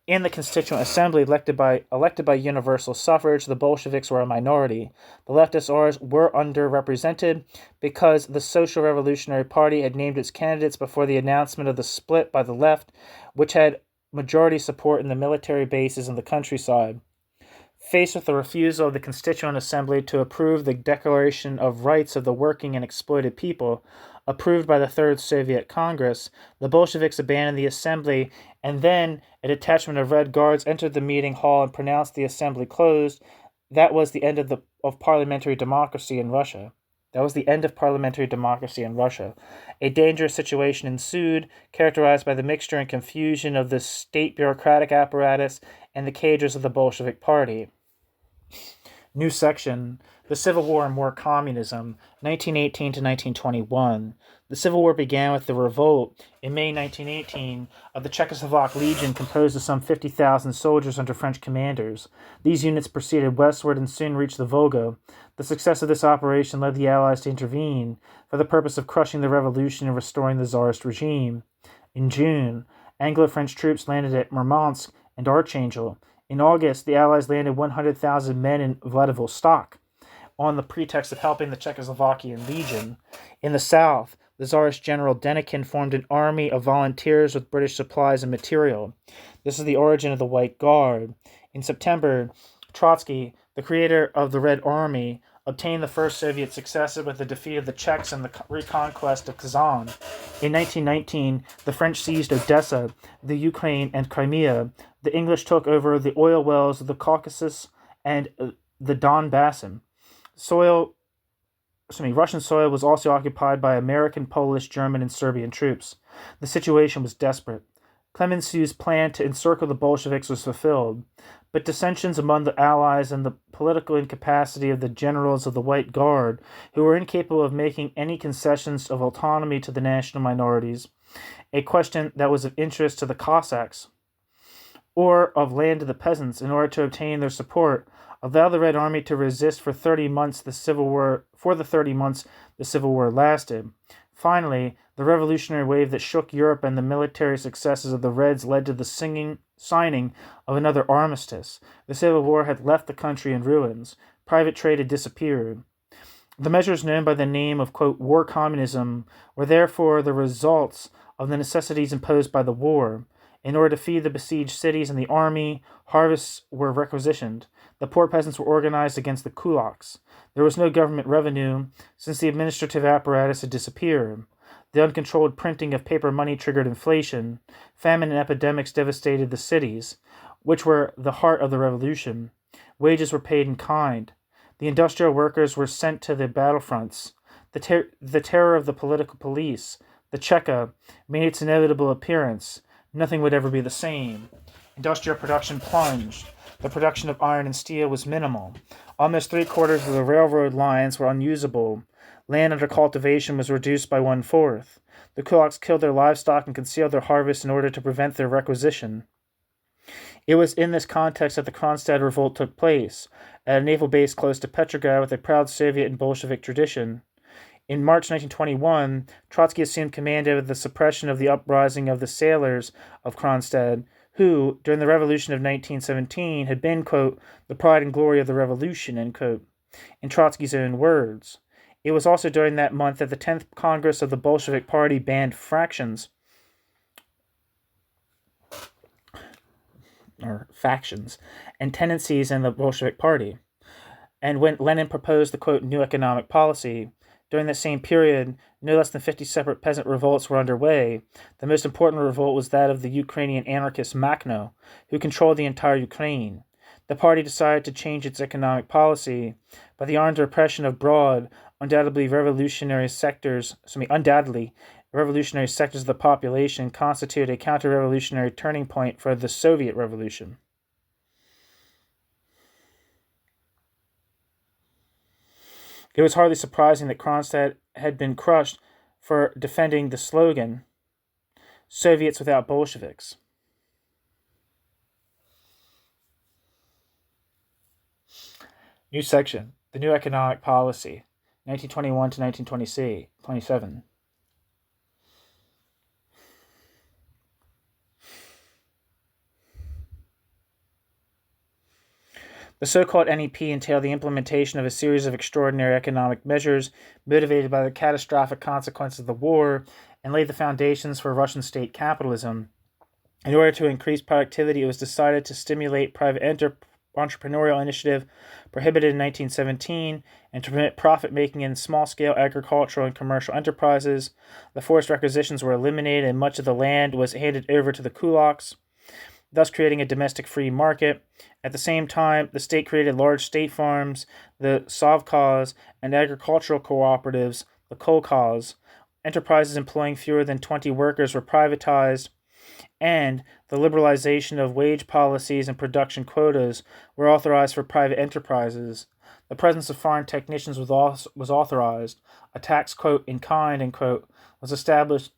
In the Constituent Assembly elected by universal suffrage, the Bolsheviks were a minority. The leftist were underrepresented because the Social Revolutionary Party had named its candidates before the announcement of the split by the left, which had majority support in the military bases in the countryside. Faced with the refusal of the Constituent Assembly to approve the Declaration of Rights of the Working and Exploited People, approved by the Third Soviet Congress, the Bolsheviks abandoned the assembly, and then a detachment of Red Guards entered the meeting hall and pronounced the assembly closed. That was the end of parliamentary democracy in Russia. That was the end of parliamentary democracy in Russia. A dangerous situation ensued, characterized by the mixture and confusion of the state bureaucratic apparatus and the cadres of the Bolshevik Party. New section, the Civil War and More Communism, 1918 to 1921. The Civil War began with the revolt in May 1918 of the Czechoslovak Legion, composed of some 50,000 soldiers under French commanders. These units proceeded westward and soon reached the Volga. The success of this operation led the Allies to intervene for the purpose of crushing the revolution and restoring the Tsarist regime. In June, Anglo-French troops landed at Murmansk and Archangel. In August, the Allies landed 100,000 men in Vladivostok on the pretext of helping the Czechoslovakian Legion. In the south, the Tsarist General Denikin formed an army of volunteers with British supplies and material. This is the origin of the White Guard. In September, Trotsky, the creator of the Red Army, obtained the first Soviet success with the defeat of the Czechs and the reconquest of Kazan. In 1919, the French seized Odessa, the Ukraine, and Crimea. The English took over the oil wells of the Caucasus and the Donbass. Russian soil was also occupied by American, Polish, German, and Serbian troops. The situation was desperate. Clemenceau's plan to encircle the Bolsheviks was fulfilled, but dissensions among the Allies and the political incapacity of the generals of the White Guard, who were incapable of making any concessions of autonomy to the national minorities, a question that was of interest to the Cossacks, or of land to the peasants, in order to obtain their support, allowed the Red Army to resist for 30 months the Civil War. For the 30 months the Civil War lasted. Finally, the revolutionary wave that shook Europe and the military successes of the Reds led to the signing of another armistice. The Civil War had left the country in ruins. Private trade had disappeared. The measures known by the name of, quote, war communism were therefore the results of the necessities imposed by the war. In order to feed the besieged cities and the army, harvests were requisitioned. The poor peasants were organized against the kulaks. There was no government revenue, since the administrative apparatus had disappeared. The uncontrolled printing of paper money triggered inflation. Famine and epidemics devastated the cities, which were the heart of the revolution. Wages were paid in kind. The industrial workers were sent to the battlefronts. The terror of the political police, the Cheka, made its inevitable appearance. Nothing would ever be the same. Industrial production plunged. The production of iron and steel was minimal. Almost 3/4 of the railroad lines were unusable. Land under cultivation was reduced by 1/4. The kulaks killed their livestock and concealed their harvest in order to prevent their requisition. It was in this context that the Kronstadt revolt took place, at a naval base close to Petrograd with a proud Soviet and Bolshevik tradition. In March 1921, Trotsky assumed command over the suppression of the uprising of the sailors of Kronstadt, who, during the Revolution of 1917, had been, quote, the pride and glory of the revolution, end quote, in Trotsky's own words. It was also during that month that the 10th Congress of the Bolshevik Party banned factions, and tendencies in the Bolshevik Party. And when Lenin proposed the, quote, new economic policy, during that same period, no less than 50 separate peasant revolts were underway. The most important revolt was that of the Ukrainian anarchist Makhno, who controlled the entire Ukraine. The party decided to change its economic policy. By the armed repression of broad, undoubtedly revolutionary sectors of the population constituted a counter-revolutionary turning point for the Soviet Revolution. It was hardly surprising that Kronstadt had been crushed for defending the slogan, Soviets without Bolsheviks. New section, the new economic policy, 1921 to 1927. The so-called NEP entailed the implementation of a series of extraordinary economic measures motivated by the catastrophic consequences of the war and laid the foundations for Russian state capitalism. In order to increase productivity, it was decided to stimulate private entrepreneurial initiative prohibited in 1917 and to permit profit-making in small-scale agricultural and commercial enterprises. The forced requisitions were eliminated and much of the land was handed over to the kulaks, thus creating a domestic free market. At the same time, the state created large state farms, the sovkhaz, and agricultural cooperatives, the kolkhaz. Enterprises employing fewer than 20 workers were privatized, and the liberalization of wage policies and production quotas were authorized for private enterprises. The presence of foreign technicians was authorized. A tax, quote, in kind, end quote, was established,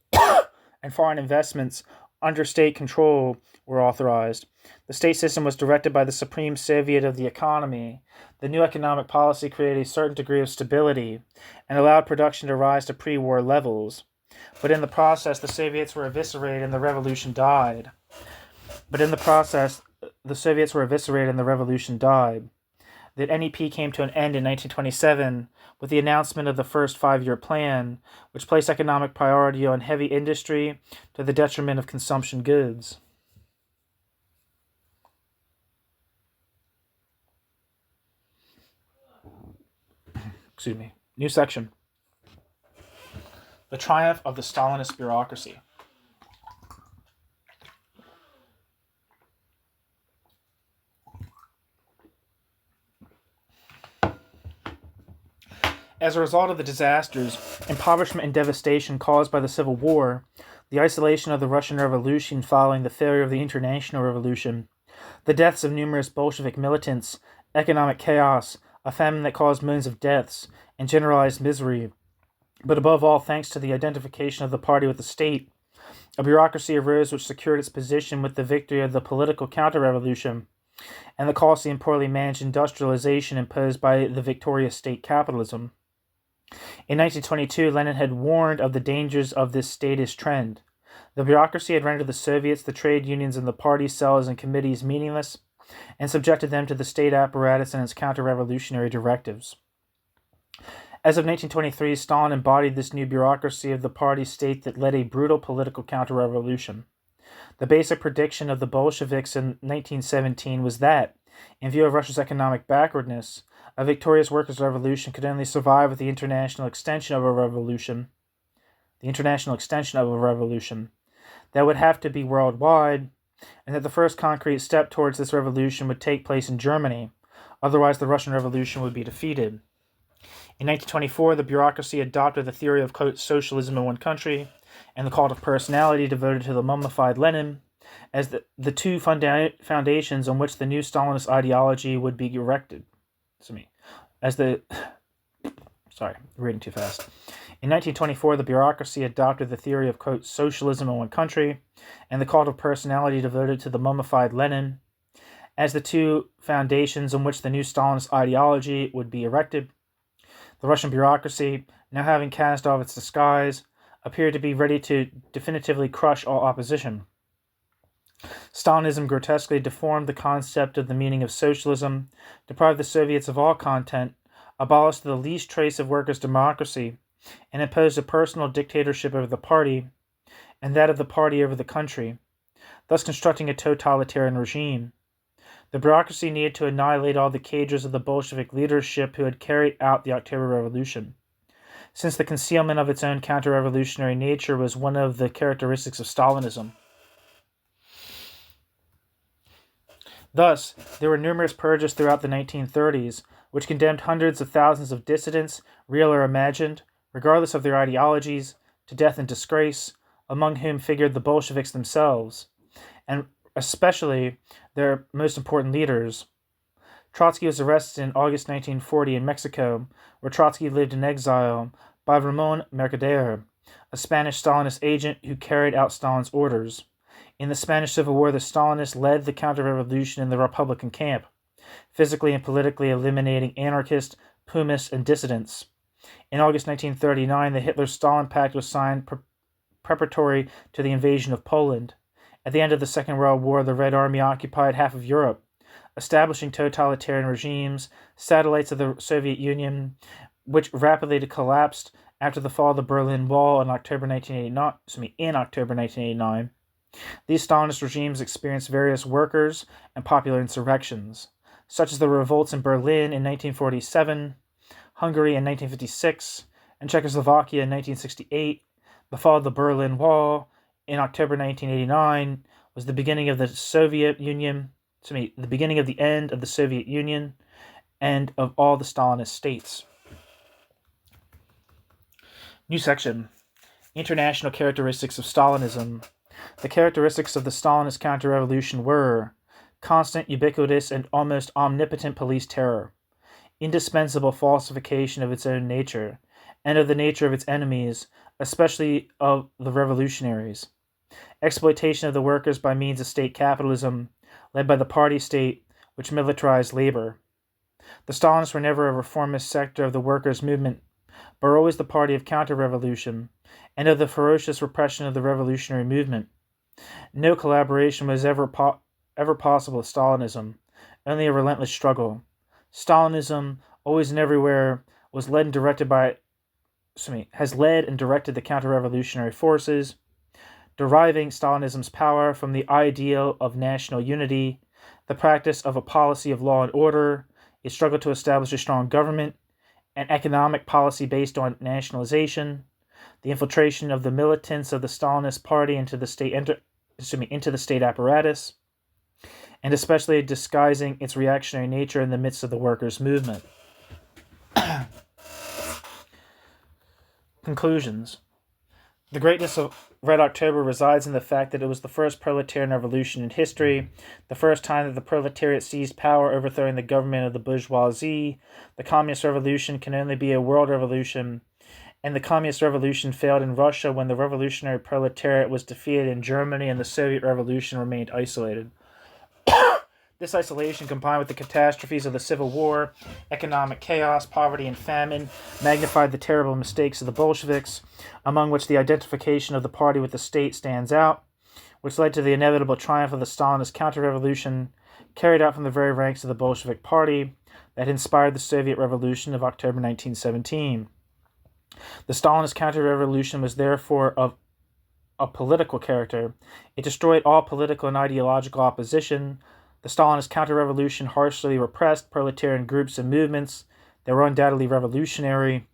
and foreign investments under state control were authorized. The state system was directed by the Supreme Soviet of the economy. The new economic policy created a certain degree of stability and allowed production to rise to pre-war levels. But in the process, the Soviets were eviscerated and the revolution died. The NEP came to an end in 1927 with the announcement of the first 5-year plan, which placed economic priority on heavy industry to the detriment of consumption goods. New section. The triumph of the Stalinist bureaucracy. As a result of the disasters, impoverishment, and devastation caused by the Civil War, the isolation of the Russian Revolution following the failure of the International Revolution, the deaths of numerous Bolshevik militants, economic chaos, a famine that caused millions of deaths, and generalized misery, but above all, thanks to the identification of the party with the state, a bureaucracy arose which secured its position with the victory of the political counter-revolution and the costly and poorly managed industrialization imposed by the victorious state capitalism. In 1922, Lenin had warned of the dangers of this statist trend. The bureaucracy had rendered the Soviets, the trade unions, and the party cells and committees meaningless and subjected them to the state apparatus and its counter-revolutionary directives. As of 1923, Stalin embodied this new bureaucracy of the party state that led a brutal political counter-revolution. The basic prediction of the Bolsheviks in 1917 was that, in view of Russia's economic backwardness, a victorious workers' revolution could only survive with the international extension of a revolution that would have to be worldwide, and that the first concrete step towards this revolution would take place in Germany. Otherwise, the Russian Revolution would be defeated. In 1924, the bureaucracy adopted the theory of, quote, socialism in one country and the cult of personality devoted to the mummified Lenin as the two foundations on which the new Stalinist ideology would be erected. Reading too fast. In 1924, the bureaucracy adopted the theory of, quote, socialism in one country and the cult of personality devoted to the mummified Lenin as the two foundations on which the new Stalinist ideology would be erected. The Russian bureaucracy, now having cast off its disguise, appeared to be ready to definitively crush all opposition. Stalinism grotesquely deformed the concept of the meaning of socialism, deprived the Soviets of all content, abolished the least trace of workers' democracy, and imposed a personal dictatorship over the party, and that of the party over the country, thus constructing a totalitarian regime. The bureaucracy needed to annihilate all the cadres of the Bolshevik leadership who had carried out the October Revolution, since the concealment of its own counter-revolutionary nature was one of the characteristics of Stalinism. Thus, there were numerous purges throughout the 1930s, which condemned hundreds of thousands of dissidents, real or imagined, regardless of their ideologies, to death and disgrace, among whom figured the Bolsheviks themselves, and especially their most important leaders. Trotsky was arrested in August 1940 in Mexico, where Trotsky lived in exile, by Ramon Mercader, a Spanish Stalinist agent who carried out Stalin's orders. In the Spanish Civil War, the Stalinists led the counter-revolution in the Republican camp, physically and politically eliminating anarchists, Pumists, and dissidents. In August 1939, the Hitler-Stalin Pact was signed preparatory to the invasion of Poland. At the end of the Second World War, the Red Army occupied half of Europe, establishing totalitarian regimes, satellites of the Soviet Union, which rapidly collapsed after the fall of the Berlin Wall in October 1989. These Stalinist regimes experienced various workers and popular insurrections, such as the revolts in Berlin in 1947, Hungary in 1956, and Czechoslovakia in 1968. The fall of the Berlin Wall in October 1989 was the beginning of the the beginning of the end of the Soviet Union and of all the Stalinist states. New section. International characteristics of Stalinism. The characteristics of the Stalinist counter-revolution were constant, ubiquitous, and almost omnipotent police terror, indispensable falsification of its own nature, and of the nature of its enemies, especially of the revolutionaries, exploitation of the workers by means of state capitalism, led by the party state, which militarized labor. The Stalinists were never a reformist sector of the workers' movement, but were always the party of counter-revolution, and of the ferocious repression of the revolutionary movement. No collaboration was ever possible with Stalinism, only a relentless struggle. Stalinism, always and everywhere, has led and directed the counter-revolutionary forces, deriving Stalinism's power from the ideal of national unity, the practice of a policy of law and order, a struggle to establish a strong government, an economic policy based on nationalization, the infiltration of the militants of the Stalinist party into the state apparatus, and especially disguising its reactionary nature in the midst of the workers' movement. Conclusions. The greatness of Red October resides in the fact that it was the first proletarian revolution in history, the first time that the proletariat seized power, overthrowing the government of the bourgeoisie. The communist revolution can only be a world revolution, and the communist revolution failed in Russia when the revolutionary proletariat was defeated in Germany and the Soviet Revolution remained isolated. This isolation, combined with the catastrophes of the Civil War, economic chaos, poverty, and famine, magnified the terrible mistakes of the Bolsheviks, among which the identification of the party with the state stands out, which led to the inevitable triumph of the Stalinist counter-revolution, carried out from the very ranks of the Bolshevik Party, that inspired the Soviet Revolution of October 1917. The Stalinist counter-revolution was therefore of a political character. It destroyed all political and ideological opposition. The Stalinist counter-revolution harshly repressed proletarian groups and movements that were undoubtedly revolutionary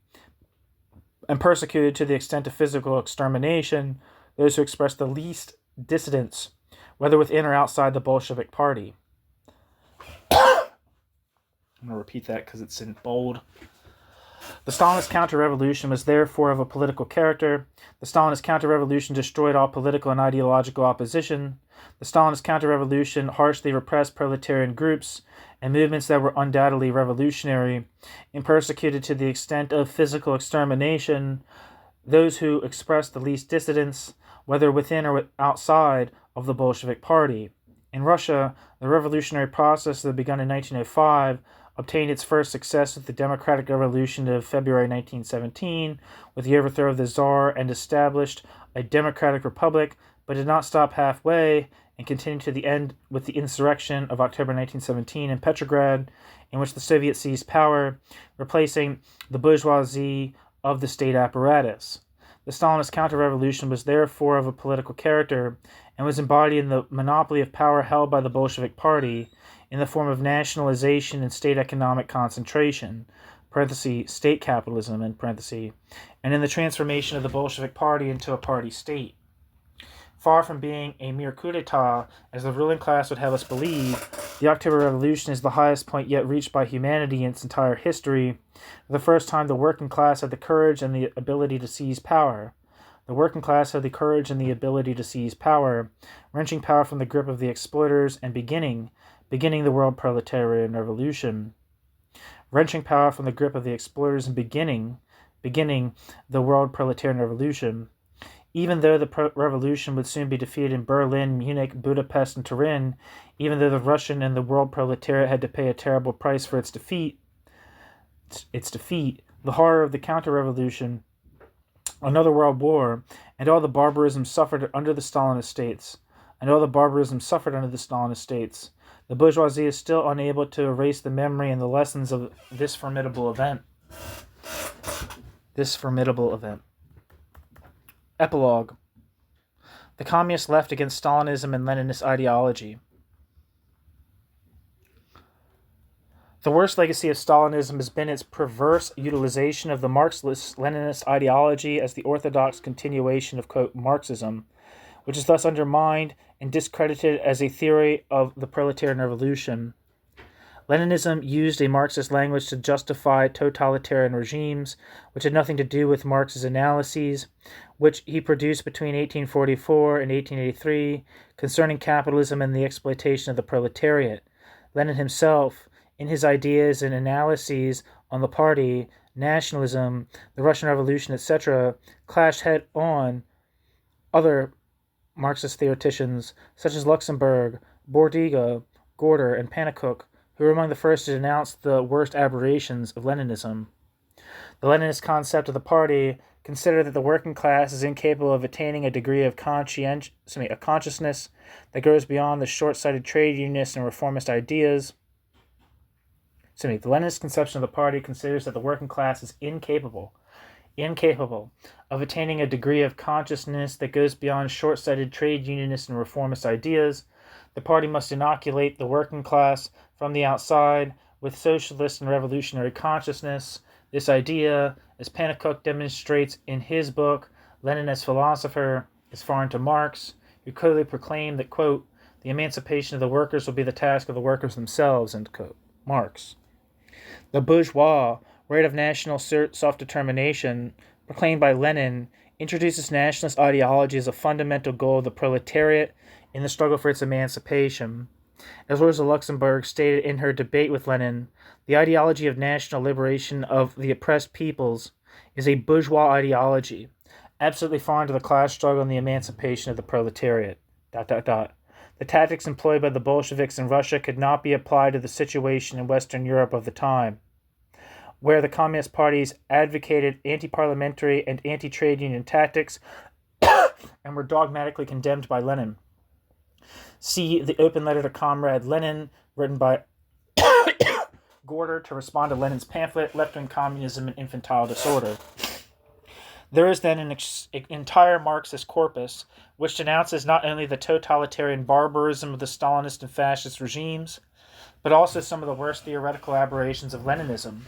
and persecuted to the extent of physical extermination those who expressed the least dissidence, whether within or outside the Bolshevik Party. I'm going to repeat that because it's in bold. The Stalinist counter-revolution was therefore of a political character. The Stalinist counter-revolution destroyed all political and ideological opposition. The Stalinist counter-revolution harshly repressed proletarian groups and movements that were undoubtedly revolutionary and persecuted to the extent of physical extermination those who expressed the least dissidence, whether within or outside of the Bolshevik Party. In Russia, the revolutionary process that began in 1905 obtained its first success with the Democratic Revolution of February 1917, with the overthrow of the Tsar, and established a democratic republic, but did not stop halfway and continued to the end with the insurrection of October 1917 in Petrograd, in which the Soviets seized power, replacing the bourgeoisie of the state apparatus. The Stalinist counter-revolution was therefore of a political character and was embodied in the monopoly of power held by the Bolshevik Party in the form of nationalization and state economic concentration, state capitalism, and in the transformation of the Bolshevik Party into a party state. Far from being a mere coup d'etat, as the ruling class would have us believe, the October Revolution is the highest point yet reached by humanity in its entire history. For the first time, the working class had the courage and the ability to seize power. The working class had the courage and the ability to seize power, wrenching power from the grip of the exploiters and beginning the world proletarian revolution. Wrenching power from the grip of the exploiters and beginning the world proletarian revolution. Even though the revolution would soon be defeated in Berlin, Munich, Budapest, and Turin, even though the Russian and the world proletariat had to pay a terrible price for its defeat, the horror of the counter-revolution, another world war, and all the barbarism suffered under the Stalinist states, The bourgeoisie is still unable to erase the memory and the lessons of this formidable event. Epilogue. The communist left against Stalinism and Leninist ideology. The worst legacy of Stalinism has been its perverse utilization of the Marxist-Leninist ideology as the orthodox continuation of, quote, Marxism, which is thus undermined and discredited as a theory of the proletarian revolution. Leninism used a Marxist language to justify totalitarian regimes, which had nothing to do with Marx's analyses, which he produced between 1844 and 1883 concerning capitalism and the exploitation of the proletariat. Lenin himself, in his ideas and analyses on the party, nationalism, the Russian Revolution, etc., clashed head-on other Marxist theoreticians such as Luxemburg, Bordiga, Gorder, and Pannekoek, who were among the first to denounce the worst aberrations of Leninism. The Leninist concept of the party considered that the working class is incapable of attaining a degree of consciousness that goes beyond the short-sighted trade unionist and reformist ideas. The Leninist conception of the party considers that the working class is incapable of attaining a degree of consciousness that goes beyond short-sighted trade unionist and reformist ideas. The party must inoculate the working class from the outside with socialist and revolutionary consciousness. This idea, as Pannekoek demonstrates in his book, Lenin as Philosopher, is foreign to Marx, who clearly proclaimed that, quote, the emancipation of the workers will be the task of the workers themselves, end quote. Marx. The bourgeois right of national self-determination, proclaimed by Lenin, introduces nationalist ideology as a fundamental goal of the proletariat in the struggle for its emancipation. As Rosa Luxemburg stated in her debate with Lenin, the ideology of national liberation of the oppressed peoples is a bourgeois ideology, absolutely foreign to the class struggle and the emancipation of the proletariat. The tactics employed by the Bolsheviks in Russia could not be applied to the situation in Western Europe of the time, where the Communist parties advocated anti-parliamentary and anti-trade union tactics and were dogmatically condemned by Lenin. See the open letter to Comrade Lenin, written by Gorder to respond to Lenin's pamphlet, Left-Wing Communism and Infantile Disorder. There is then an entire Marxist corpus which denounces not only the totalitarian barbarism of the Stalinist and fascist regimes, but also some of the worst theoretical aberrations of Leninism.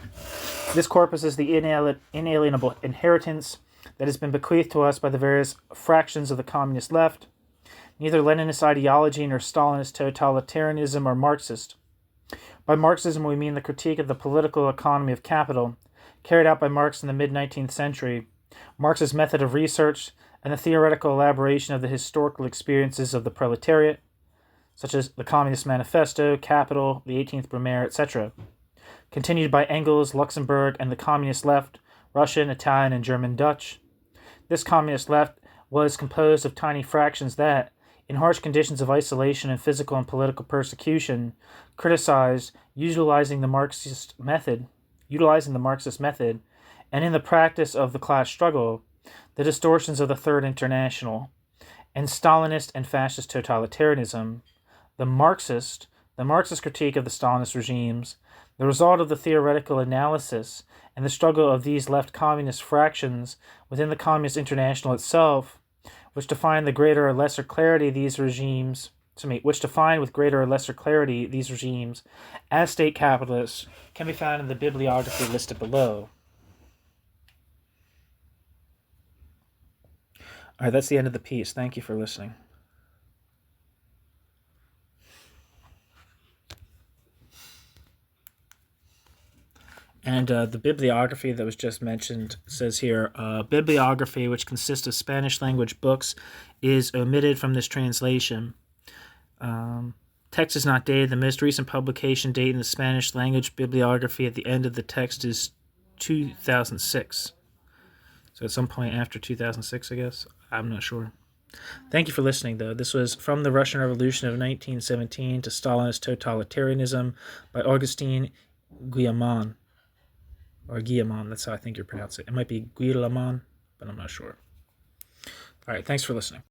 This corpus is the inalienable inheritance that has been bequeathed to us by the various fractions of the communist left. Neither Leninist ideology nor Stalinist totalitarianism are Marxist. By Marxism we mean the critique of the political economy of capital, carried out by Marx in the mid-19th century, Marx's method of research, and the theoretical elaboration of the historical experiences of the proletariat, such as the Communist Manifesto, Capital, the 18th Brumaire, etc., continued by Engels, Luxemburg, and the communist left, Russian, Italian, and German Dutch. This communist left was composed of tiny fractions that, in harsh conditions of isolation and physical and political persecution, criticized utilizing the Marxist method, and in the practice of the class struggle, the distortions of the Third International, and Stalinist and fascist totalitarianism, the Marxist critique of the Stalinist regimes, the result of the theoretical analysis and the struggle of these left communist fractions within the Communist International itself, which define with greater or lesser clarity these regimes as state capitalists, can be found in the bibliography listed below. All right, that's the end of the piece. Thank you for listening. And the bibliography that was just mentioned says here, bibliography, which consists of Spanish-language books, is omitted from this translation. Text is not dated. The most recent publication date in the Spanish-language bibliography at the end of the text is 2006. So at some point after 2006, I guess. I'm not sure. Thank you for listening, though. This was From the Russian Revolution of 1917 to Stalinist Totalitarianism by Agustín Guillamón. Or Guillamón, that's how I think you pronounce it. It might be Guillamón, but I'm not sure. All right, thanks for listening.